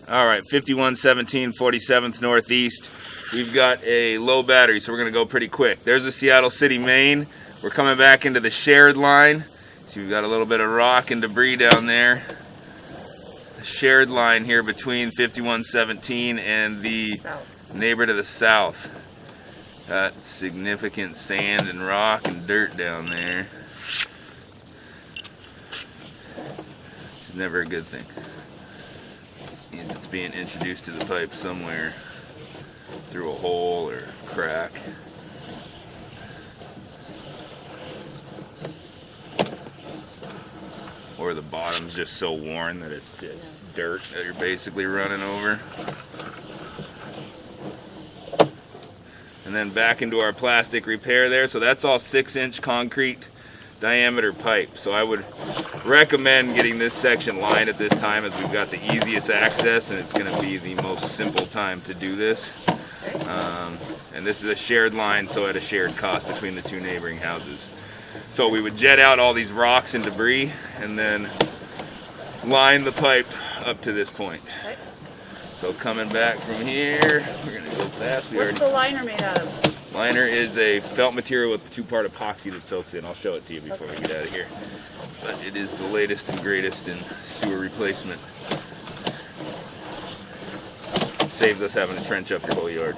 All right, 5117 47th Northeast. We've got a low battery, so we're going to go pretty quick. There's the Seattle City main. We're coming back into the shared line. So we've got a little bit of rock and debris down there. The shared line here between 5117 and the neighbor to the south. Got significant sand and rock and dirt down there. It's never a good thing. It's being introduced to the pipe somewhere through a hole or crack. Or the bottom's just so worn that it's just dirt that you're basically running over. And then back into our plastic repair there. So that's all 6-inch concrete diameter pipe. So I would recommend getting this section lined at this time, as we've got the easiest access and it's going to be the most simple time to do this. And this is a shared line, so at a shared cost between the two neighboring houses. So we would jet out all these rocks and debris and then line the pipe up to this point. Okay. So coming back from here, we're going to go fast. What's the liner made out of? Liner is a felt material with 2-part epoxy that soaks in. I'll show it to you before we get out of here. But it is the latest and greatest in sewer replacement. Saves us having to trench up your whole yard.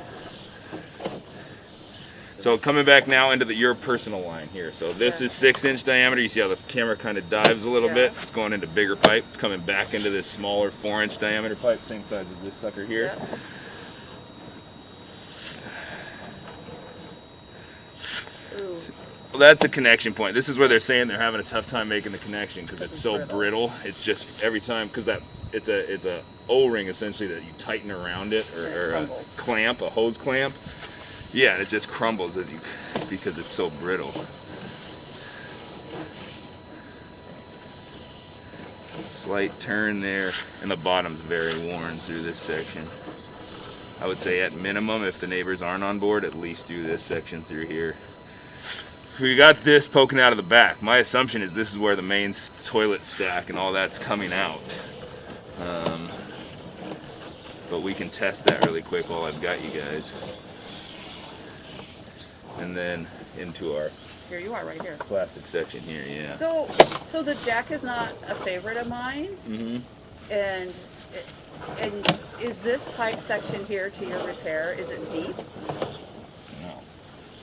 So coming back now into your personal line here. So this is 6-inch diameter. You see how the camera kind of dives a little bit? It's going into bigger pipe. It's coming back into this smaller 4-inch diameter pipe, same size as this sucker here. Well, that's the connection point. This is where they're saying they're having a tough time making the connection because it's so brittle. It's just every time, because it's a O-ring essentially that you tighten around it, or a clamp, a hose clamp. Yeah, it just crumbles because it's so brittle. Slight turn there, and the bottom's very worn through this section. I would say at minimum, if the neighbors aren't on board, at least do this section through here. We got this poking out of the back. My assumption is this is where the main toilet stack and all that's coming out. But we can test that really quick while I've got you guys. And then into our here you are, right here. Plastic section here, yeah. So the deck is not a favorite of mine. Mm-hmm. And is this pipe section here to your repair? Is it deep? No.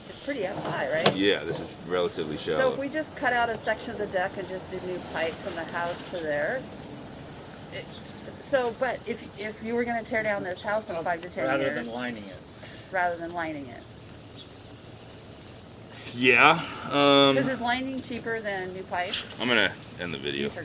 It's pretty up high, right? Yeah, this is relatively shallow. So if we just cut out a section of the deck and just do new pipe from the house to there. But if you were going to tear down this house in 5 to 10 years, rather than lining it. Rather than lining it. Yeah. Is lining cheaper than new pipe? I'm gonna end the video. For now.